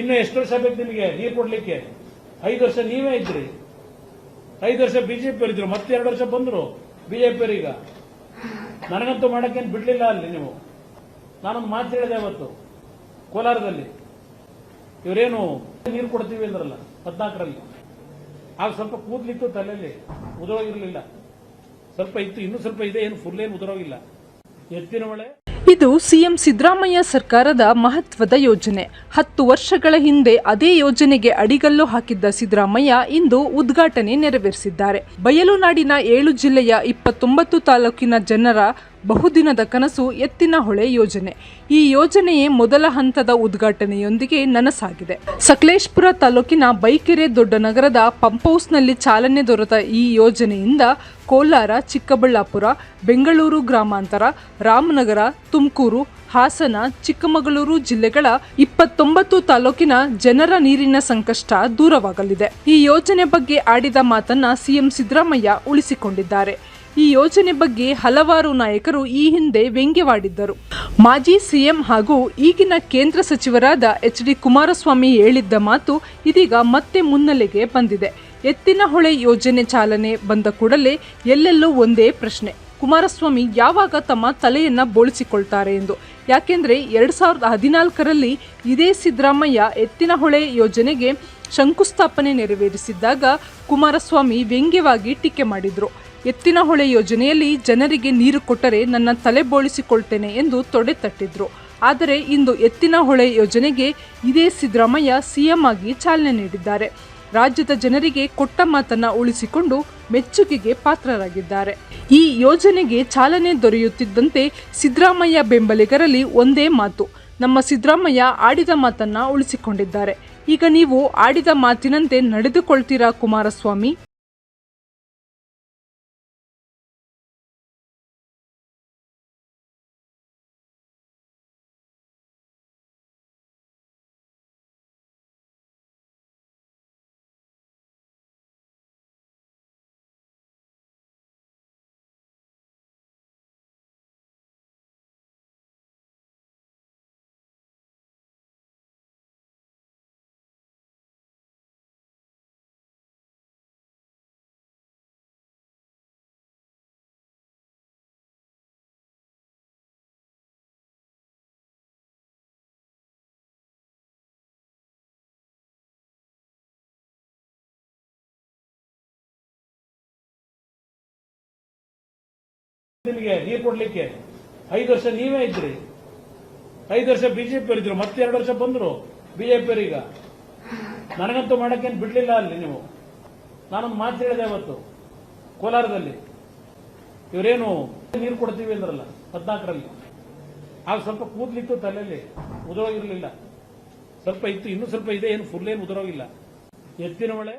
ಇನ್ನು ಎಷ್ಟು ವರ್ಷ ಬೇಕು ನಿಮಗೆ ನೀರು ಕೊಡ್ಲಿಕ್ಕೆ? 5 ವರ್ಷ ನೀವೇ ಇದ್ರಿ, 5 ವರ್ಷ ಬಿಜೆಪಿ ಇದ್ರು, ಮತ್ತೆ 2 ವರ್ಷ ಬಂದ್ರು ಬಿಜೆಪಿ. ಈಗ ನನಗಂತೂ ಮಾಡಕ್ಕೇನು ಬಿಡ್ಲಿಲ್ಲ ಅಲ್ಲಿ ನೀವು. ನಾನೊಂದು ಮಾತು ಹೇಳಿದೆ ಅವತ್ತು ಕೋಲಾರದಲ್ಲಿ, ಇವರೇನು ನೀರು ಕೊಡ್ತೀವಿ ಅಂದ್ರಲ್ಲ 14ರಲ್ಲಿ, ಆಗ ಸ್ವಲ್ಪ ಕೂದ್ಲಿತ್ತು ತಲೆಯಲ್ಲಿ, ಉದುರೋಗಿರ್ಲಿಲ್ಲ. ಸ್ವಲ್ಪ ಇತ್ತು, ಇನ್ನೂ ಸ್ವಲ್ಪ ಇದೆ, ಏನು ಫುಲ್ ಏನು ಉದುರೋಗಿಲ್ಲ. ಎತ್ತಿನ ಹೊಳೆ ಇದು ಸಿಎಂ ಸಿದ್ದರಾಮಯ್ಯ ಸರ್ಕಾರದ ಮಹತ್ವದ ಯೋಜನೆ. 10 ವರ್ಷಗಳ ಹಿಂದೆ ಅದೇ ಯೋಜನೆಗೆ ಅಡಿಗಲ್ಲು ಹಾಕಿದ್ದ ಸಿದ್ದರಾಮಯ್ಯ ಇಂದು ಉದ್ಘಾಟನೆ ನೆರವೇರಿಸಿದ್ದಾರೆ. ಬಯಲುನಾಡಿನ 7 ಜಿಲ್ಲೆಯ 29 ತಾಲೂಕಿನ ಜನರ ಬಹುದಿನದ ಕನಸು ಎತ್ತಿನಹೊಳೆ ಯೋಜನೆ. ಈ ಯೋಜನೆಯೇ ಮೊದಲ ಹಂತದ ಉದ್ಘಾಟನೆಯೊಂದಿಗೆ ನನಸಾಗಿದೆ. ಸಕಲೇಶಪುರ ತಾಲೂಕಿನ ಬೈಕೆರೆ ದೊಡ್ಡ ನಗರದ ಪಂಪ್ಹೌಸ್ನಲ್ಲಿ ಚಾಲನೆ ದೊರೆತ ಈ ಯೋಜನೆಯಿಂದ ಕೋಲಾರ, ಚಿಕ್ಕಬಳ್ಳಾಪುರ, ಬೆಂಗಳೂರು ಗ್ರಾಮಾಂತರ, ರಾಮನಗರ, ತುಮಕೂರು, ಹಾಸನ, ಚಿಕ್ಕಮಗಳೂರು ಜಿಲ್ಲೆಗಳ 29 ತಾಲೂಕಿನ ಜನರ ನೀರಿನ ಸಂಕಷ್ಟ ದೂರವಾಗಲಿದೆ. ಈ ಯೋಜನೆ ಬಗ್ಗೆ ಆಡಿದ ಮಾತನ್ನ ಸಿಎಂ ಸಿದ್ದರಾಮಯ್ಯ ಉಳಿಸಿಕೊಂಡಿದ್ದಾರೆ. ಈ ಯೋಜನೆ ಬಗ್ಗೆ ಹಲವಾರು ನಾಯಕರು ಈ ಹಿಂದೆ ವ್ಯಂಗ್ಯವಾಡಿದ್ದರು. ಮಾಜಿ ಸಿಎಂ ಹಾಗೂ ಈಗಿನ ಕೇಂದ್ರ ಸಚಿವರಾದ HD ಕುಮಾರಸ್ವಾಮಿ ಹೇಳಿದ್ದ ಮಾತು ಇದೀಗ ಮತ್ತೆ ಮುನ್ನೆಲೆಗೆ ಬಂದಿದೆ. ಎತ್ತಿನಹೊಳೆ ಯೋಜನೆ ಚಾಲನೆ ಬಂದ ಕೂಡಲೇ ಎಲ್ಲೆಲ್ಲೂ ಒಂದೇ ಪ್ರಶ್ನೆ, ಕುಮಾರಸ್ವಾಮಿ ಯಾವಾಗ ತಮ್ಮ ತಲೆಯನ್ನ ಬೋಳಿಸಿಕೊಳ್ತಾರೆ ಎಂದು. ಯಾಕೆಂದ್ರೆ 2014ರಲ್ಲಿ ಇದೇ ಸಿದ್ದರಾಮಯ್ಯ ಎತ್ತಿನಹೊಳೆ ಯೋಜನೆಗೆ ಶಂಕುಸ್ಥಾಪನೆ ನೆರವೇರಿಸಿದ್ದಾಗ ಕುಮಾರಸ್ವಾಮಿ ವ್ಯಂಗ್ಯವಾಗಿ ಟೀಕೆ ಮಾಡಿದ್ರು. ಎತ್ತಿನಹೊಳೆ ಯೋಜನೆಯಲ್ಲಿ ಜನರಿಗೆ ನೀರು ಕೊಟ್ಟರೆ ನನ್ನ ತಲೆ ಬೋಳಿಸಿಕೊಳ್ತೇನೆ ಎಂದು ತೊಡೆ ತಟ್ಟಿದ್ರು. ಆದರೆ ಇಂದು ಎತ್ತಿನಹೊಳೆ ಯೋಜನೆಗೆ ಇದೇ ಸಿದ್ದರಾಮಯ್ಯ ಸಿಎಂ ಆಗಿ ಚಾಲನೆ ನೀಡಿದ್ದಾರೆ. ರಾಜ್ಯದ ಜನರಿಗೆ ಕೊಟ್ಟ ಮಾತನ್ನ ಉಳಿಸಿಕೊಂಡು ಮೆಚ್ಚುಗೆಗೆ ಪಾತ್ರರಾಗಿದ್ದಾರೆ. ಈ ಯೋಜನೆಗೆ ಚಾಲನೆ ದೊರೆಯುತ್ತಿದ್ದಂತೆ ಸಿದ್ದರಾಮಯ್ಯ ಬೆಂಬಲಿಗರಲ್ಲಿ ಒಂದೇ ಮಾತು, ನಮ್ಮ ಸಿದ್ದರಾಮಯ್ಯ ಆಡಿದ ಮಾತನ್ನ ಉಳಿಸಿಕೊಂಡಿದ್ದಾರೆ. ಈಗ ನೀವು ಆಡಿದ ಮಾತಿನಂತೆ ನಡೆದುಕೊಳ್ತೀರಾ ಕುಮಾರಸ್ವಾಮಿ? ನಿಮಗೆ ನೀರು ಕೊಡ್ಲಿಕ್ಕೆ 5 ವರ್ಷ ನೀವೇ ಇದ್ರಿ, 5 ವರ್ಷ ಬಿಜೆಪಿ ಇದ್ರು, ಮತ್ತೆ 2 ವರ್ಷ ಬಂದ್ರು ಬಿಜೆಪಿ. ಈಗ ನನಗಂತೂ ಮಾಡಕ್ಕೇನು ಬಿಡ್ಲಿಲ್ಲ ಅಲ್ಲಿ ನೀವು. ನಾನೊಂದು ಮಾತು ಹೇಳಿದೆ ಅವತ್ತು ಕೋಲಾರದಲ್ಲಿ, ಇವರೇನು ನೀರು ಕೊಡ್ತೀವಿ ಅಂದ್ರಲ್ಲ 14ರಲ್ಲಿ, ಆಗ ಸ್ವಲ್ಪ ಕೂದ್ಲಿತ್ತು ತಲೆಯಲ್ಲಿ, ಉದುರೋಗಿರ್ಲಿಲ್ಲ. ಸ್ವಲ್ಪ ಇತ್ತು, ಇನ್ನೂ ಸ್ವಲ್ಪ ಇದೆ, ಏನು ಫುಲ್ ಏನು ಉದುರೋಗಿಲ್ಲ. ಎತ್ತಿನ ಹೊಳೆ